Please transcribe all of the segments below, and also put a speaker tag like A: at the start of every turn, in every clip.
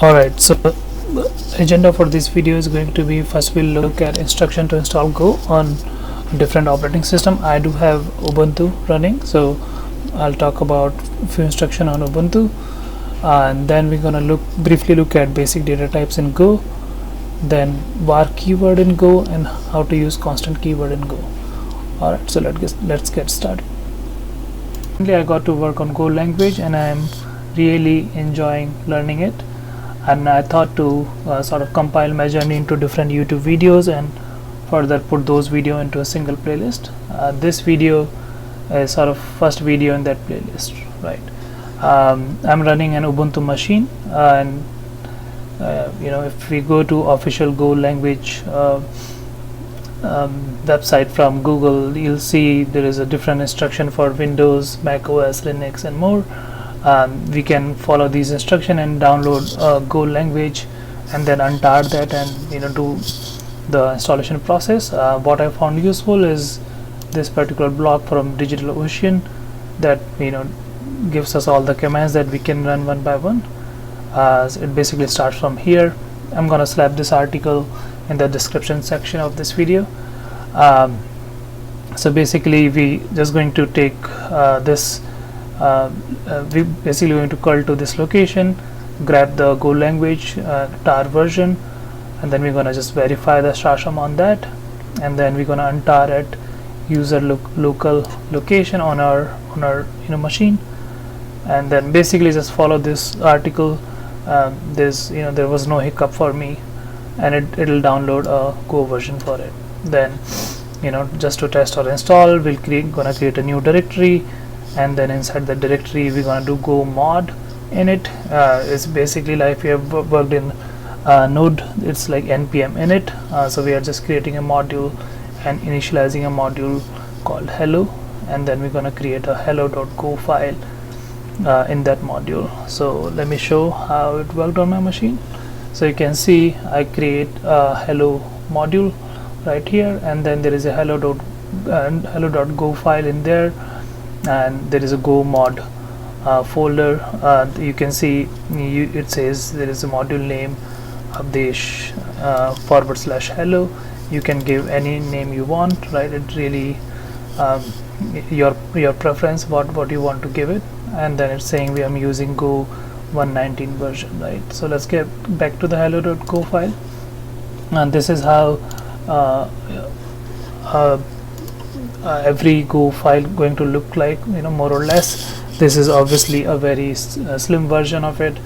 A: Alright, so the agenda for this video is going to be, first we'll look at instruction to install Go on different operating system. I do have Ubuntu running, so I'll talk about few instruction on Ubuntu, and then we're gonna briefly look at basic data types in Go, then var keyword in Go, and how to use constant keyword in Go. Alright, so let's get started. Recently I got to work on Go language and I am really enjoying learning it, and I thought to sort of compile my journey into different YouTube videos and further put those videos into a single playlist. This video is sort of first video in that playlist, right? I'm running an Ubuntu machine, and if we go to official Go language website from Google, you'll see there is a different instruction for Windows, Mac OS, Linux, and more. We can follow these instructions and download Go language and then untar that and do the installation process. What I found useful is this particular block from DigitalOcean that gives us all the commands that we can run one by one. So it basically starts from here. I'm gonna slap this article in the description section of this video. So basically we just going to take this we basically going to curl to this location, grab the Go language tar version, and then we're gonna just verify the shasham on that, and then we're gonna untar at user local location on our machine, and then basically just follow this article. There was no hiccup for me, and it'll download a Go version for it. Then just to test or install, we'll gonna create a new directory, and then inside the directory we're gonna do Go mod in it. It's basically like if you have worked in Node, it's like npm init. So we are just creating a module and initializing a module called hello, and then we're gonna create a hello.go file in that module. So let me show how it worked on my machine. So you can see I create a hello module right here, and then there is a hello.go file in there, and there is a Go mod folder. You can see it says there is a module name Abdesh /hello. You can give any name you want, right? It really your preference what you want to give it, and then it's saying I'm using Go 119 version, right? So let's get back to the hello.go file, and this is how every Go file going to look like, more or less. This is obviously a very slim version of it.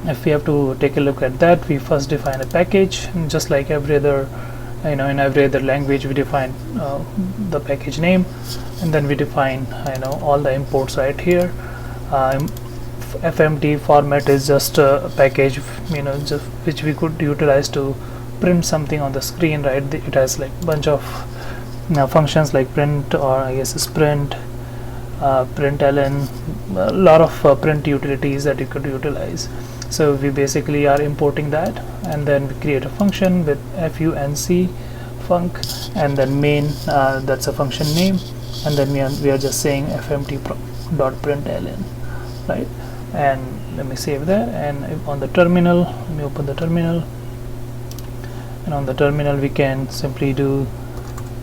A: If we have to take a look at that, we first define a package, and just like every other in every other language, we define the package name, and then we define all the imports right here. FMT format is just a package which we could utilize to print something on the screen, right? It has like bunch of functions like print, or I guess is print, println, a lot of print utilities that you could utilize. So we basically are importing that, and then we create a function with func func, and then main, that's a function name, and then we are just saying fmt.println, right? And let me save that, and on the terminal, let me open the terminal, and on the terminal we can simply do,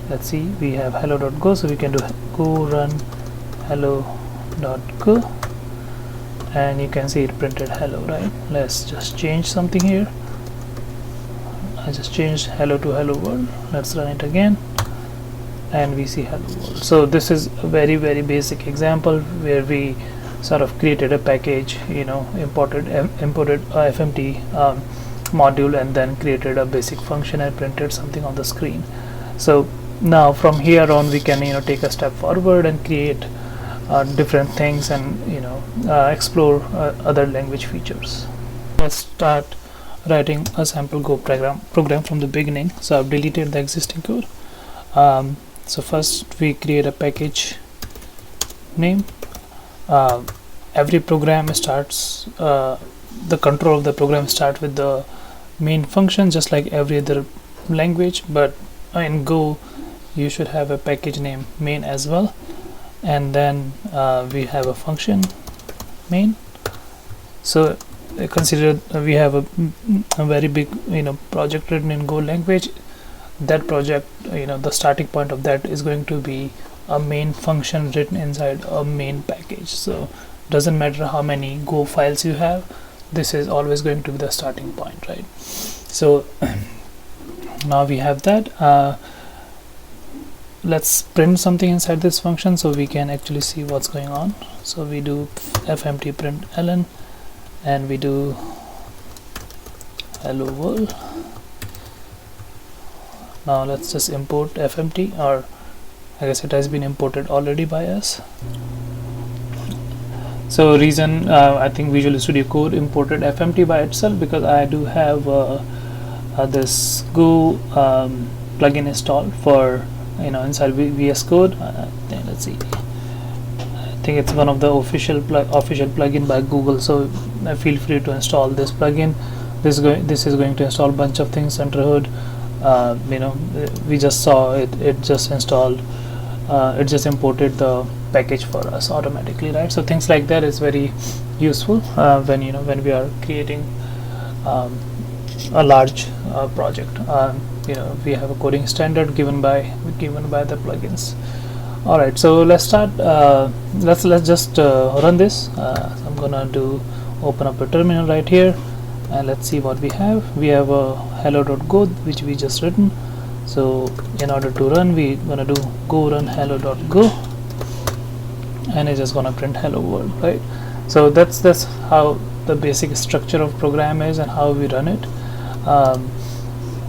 A: let's see, we have hello.go, so we can do go run hello.go, and you can see it printed hello, right? Let's just change something here. I just changed hello to hello world. Let's run it again, and we see hello world. So this is a very basic example where we sort of created a package, imported a FMT module, and then created a basic function and printed something on the screen. So now from here on we can take a step forward and create different things, and explore other language features. Let's start writing a sample Go program from the beginning. So I've deleted the existing code. So first we create a package name. Every program starts, the control of the program starts with the main function, just like every other language, but in Go you should have a package name main as well, and then we have a function main. So consider we have a very big project written in Go language. That project, the starting point of that is going to be a main function written inside a main package. So doesn't matter how many Go files you have, this is always going to be the starting point, right? So now we have that. Let's print something inside this function so we can actually see what's going on. So we do fmt print ln, and we do hello world. Now let's just import fmt, or I guess it has been imported already by us. So reason I think Visual Studio Code imported fmt by itself, because I do have this Go plugin installed for inside VS Code. Let's see, I think it's one of the official plugin by Google, so feel free to install this plugin. This is going to install a bunch of things under hood. We just saw it just installed, it just imported the package for us automatically, right? So things like that is very useful when we are creating a large project. We have a coding standard given by the plugins. All right, so let's start. Let's just run this. So I'm gonna open up a terminal right here, and let's see what we have. We have a hello.go which we just written. So in order to run, we're gonna do go run hello.go, and it's just gonna print hello world, right? So that's how the basic structure of program is and how we run it.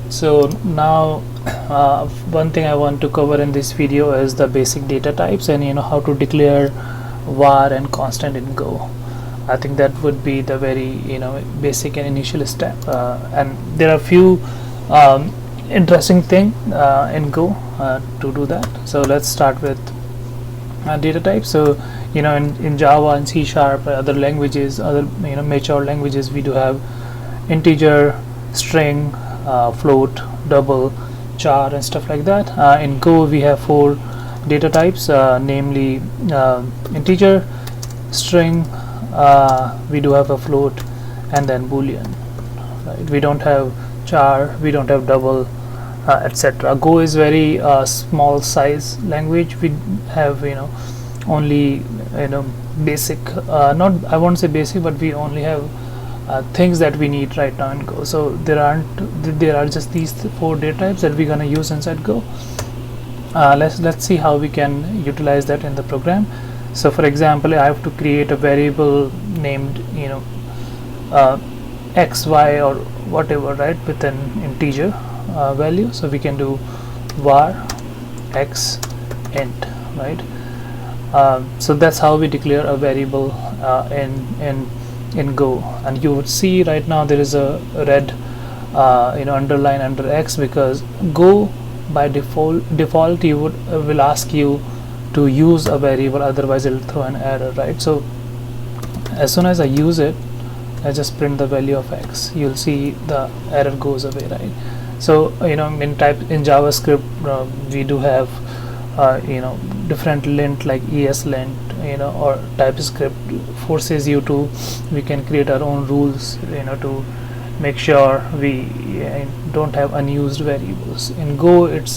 A: So now one thing I want to cover in this video is the basic data types, and how to declare var and constant in Go. I think that would be the very basic and initial step, and there are a few interesting thing in Go to do that. So let's start with data types. So in Java and C#, other languages, other mature languages, we do have integer, string, float, double, char, and stuff like that. In Go we have 4 data types, namely integer, string, we do have a float, and then boolean, right? We don't have char, we don't have double, etc. Go is very small size language. We have only basic, not I won't say basic, but we only have things that we need right now in Go. So there are just these 4 data types that we're gonna use inside Go. Let's see how we can utilize that in the program. So for example, I have to create a variable named x, y, or whatever, right, with an integer value. So we can do var x int, right? So that's how we declare a variable in Go. And you would see right now there is a red underline under x, because Go by default you will ask you to use a variable, otherwise it will throw an error, right? So as soon as I use it, I just print the value of x, you'll see the error goes away, right? So in JavaScript we do have different lint like ESLint, or TypeScript forces you to, we can create our own rules to make sure we don't have unused variables. In Go it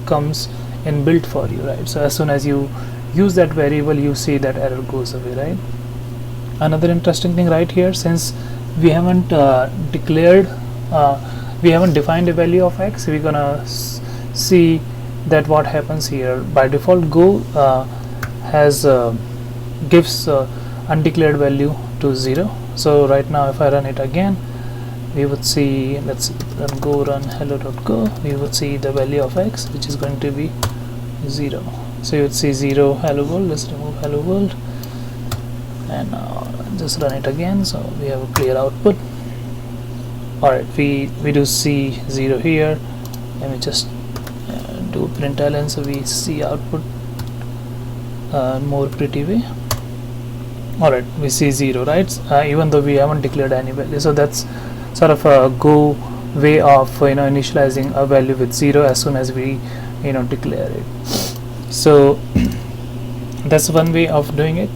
A: comes inbuilt for you, right? So as soon as you use that variable, you see that error goes away, right? Another interesting thing right here, since we haven't we haven't defined a value of x, we're gonna see that what happens here. By default, Go gives undeclared value to 0. So right now if I run it again, we would see, let's run go run hello.go, we would see the value of x, which is going to be 0. So you would see 0 hello world. Let's remove hello world, and just run it again, so we have a clear output. Alright, we do see 0 here. Let me just do println so we see output more pretty way. Alright, we see 0, right? Even though we haven't declared any value. So that's sort of a Go way of initializing a value with 0 as soon as we declare it. So that's one way of doing it.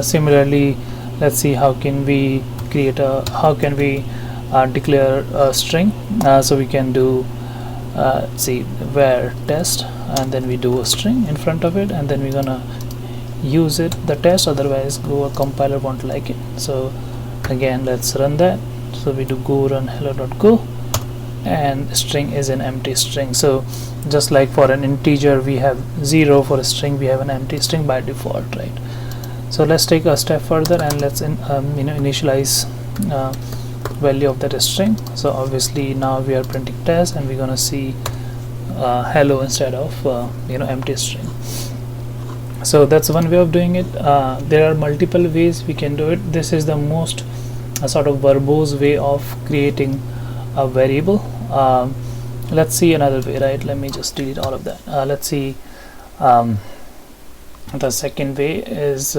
A: Similarly, let's see how can we how can we declare a string. So we can do see var test, and then we do a string in front of it, and then we're gonna use the test, otherwise a compiler won't like it. So again, let's run that. So we do go run hello.go, and string is an empty string. So just like for an integer we have 0, for a string we have an empty string by default, right? So let's take a step further, and let's initialize value of that string. So obviously now we are printing test, and we're gonna see hello instead of empty string. So that's one way of doing it. There are multiple ways we can do it. This is the most sort of verbose way of creating a variable. Let's see another way, right? Let me just delete all of that. Let's see, the second way is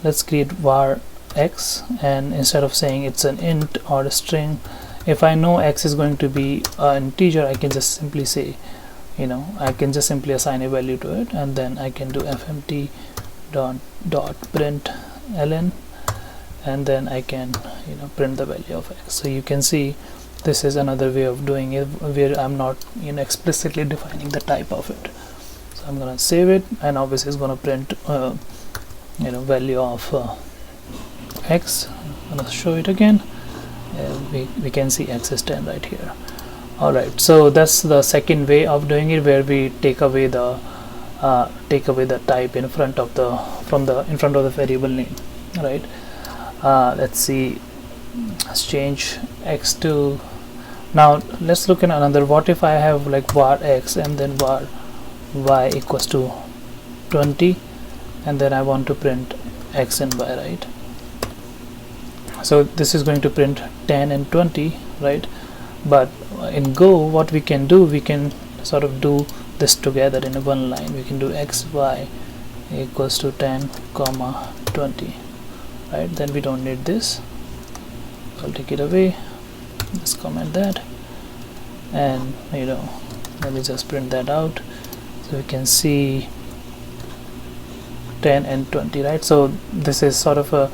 A: let's create var x, and instead of saying it's an int or a string, if I know x is going to be an integer, I can just simply say, I can just simply assign a value to it, and then I can do fmt dot print ln, and then I can print the value of x. So you can see this is another way of doing it, where I'm not explicitly defining the type of it. So I'm gonna save it, and obviously it's gonna print value of x. I'm gonna show it again. We can see x is 10 right here. Alright, so that's the second way of doing it, where we take away the type in front of the variable name, right? Let's see, let's change x to, now let's look at another. What if I have like var x and then var y equals to 20, and then I want to print x and y, right? So this is going to print 10 and 20, right? But in Go, what we can do, we can sort of do this together in one line. We can do x y equals to 10 comma 20, right? Then we don't need this. I'll take it away, just comment that, and let me just print that out, so we can see 10 and 20, right? So this is sort of a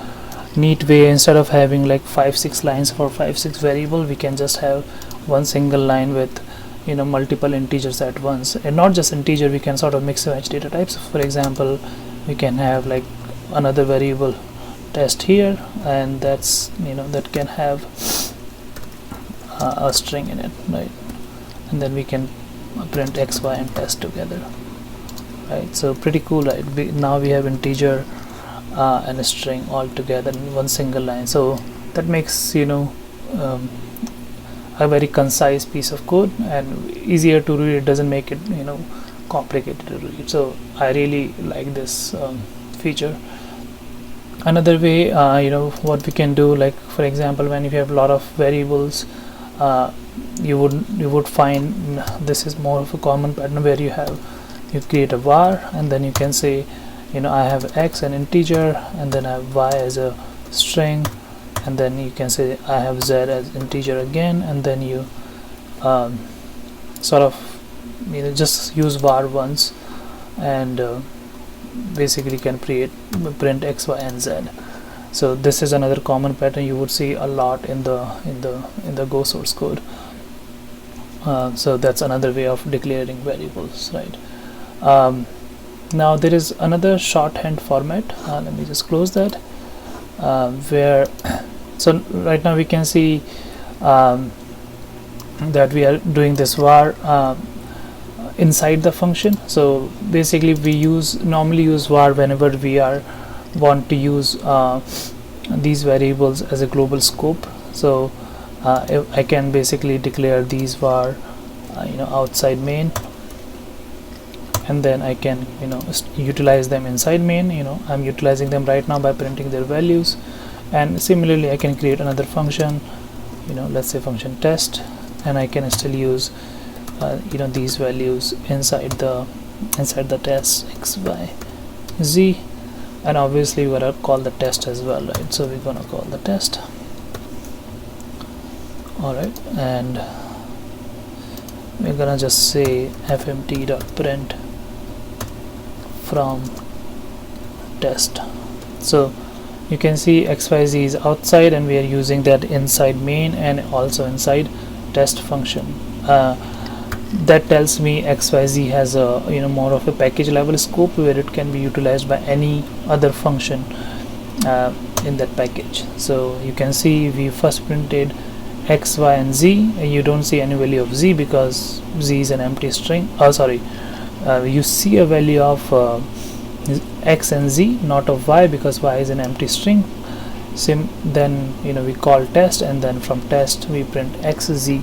A: neat way. Instead of having like 5-6 lines for 5-6 variable, we can just have one single line with multiple integers at once, and not just integer. We can sort of mix and match data types. For example, we can have like another variable test here, and that's that can have a string in it, right? And then we can print x, y, and test together, right? So pretty cool, right? Now we have integer and a string all together in one single line. So that makes a very concise piece of code and easier to read. It doesn't make it complicated to read. So I really like this feature. Another way, what we can do, like for example, when you have a lot of variables, you would find this is more of a common pattern, where you create a var, and then you can say I have x an integer, and then I have y as a string, and then you can say I have z as integer again, and then you sort of just use var once, and basically can print x, y, and z. So this is another common pattern you would see a lot in the Go source code. So that's another way of declaring variables, right? Now there is another shorthand format. Let me just close that. Where so right now we can see that we are doing this var inside the function. So basically we normally use var whenever we want to use these variables as a global scope. So if I can basically declare these var outside main, and then I can utilize them inside main. I'm utilizing them right now by printing their values, and similarly I can create another function, let's say function test, and I can still use these values inside the test x, y, z, and obviously we're gonna call the test as well, right? So we're gonna call the test. Alright, and we're gonna just say fmt.print from test, So you can see xyz is outside, and we are using that inside main and also inside test function. That tells me xyz has a more of a package level scope where it can be utilized by any other function in that package. So you can see we first printed x, y and z. You don't see any value of z because z is an empty string. You see a value of x and z, not of y, because y is an empty string. Then we call test, and then from test we print x, z,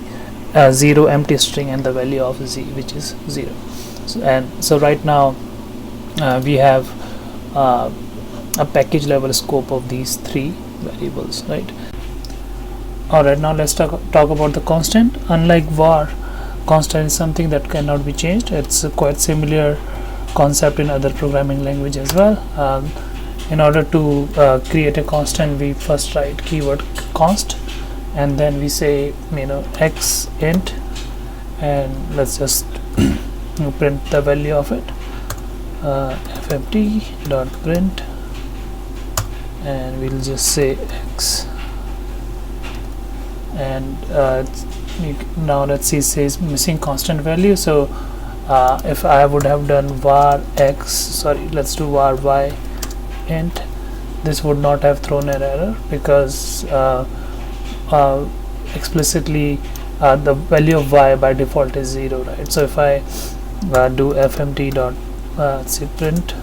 A: 0 empty string, and the value of z, which is 0. So right now we have a package level scope of these three variables, right? Alright, now let's talk about the constant. Unlike var, constant is something that cannot be changed. It's a quite similar concept in other programming language as well. In order to create a constant, we first write keyword const, and then we say x int, and let's just print the value of it, fmt dot print, and we'll just say x. And now let's see, it says missing constant value. So if I would have done var let's do var y int, this would not have thrown an error because explicitly the value of y by default is 0, right? So if I do fmt dot say print,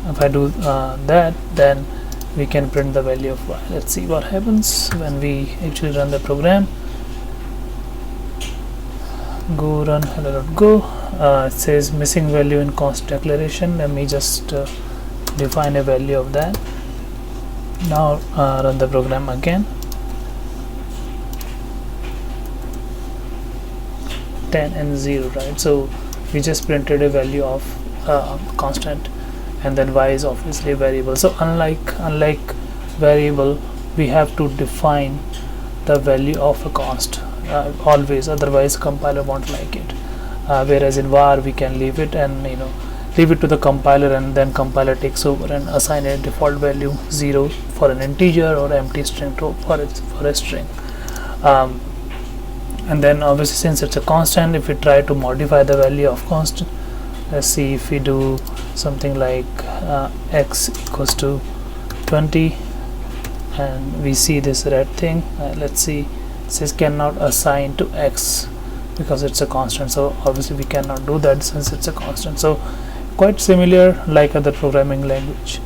A: if I do that, then we can print the value of y. Let's see what happens when we actually run the program. Go run hello.go. It says missing value in const declaration. Let me just define a value of that. Now run the program again. 10 and 0, right? So we just printed a value of constant, and then y is obviously a variable. So unlike variable, we have to define the value of a const always, otherwise compiler won't like it. Whereas in var we can leave it and leave it to the compiler, and then compiler takes over and assign a default value 0 for an integer or empty string for a string. And then obviously, since it's a constant, if we try to modify the value of constant, let's see if we do something like x equals to 20, and we see this red thing. Let's see, it says cannot assign to x because it's a constant. So obviously we cannot do that since it's a constant. So quite similar like other programming language.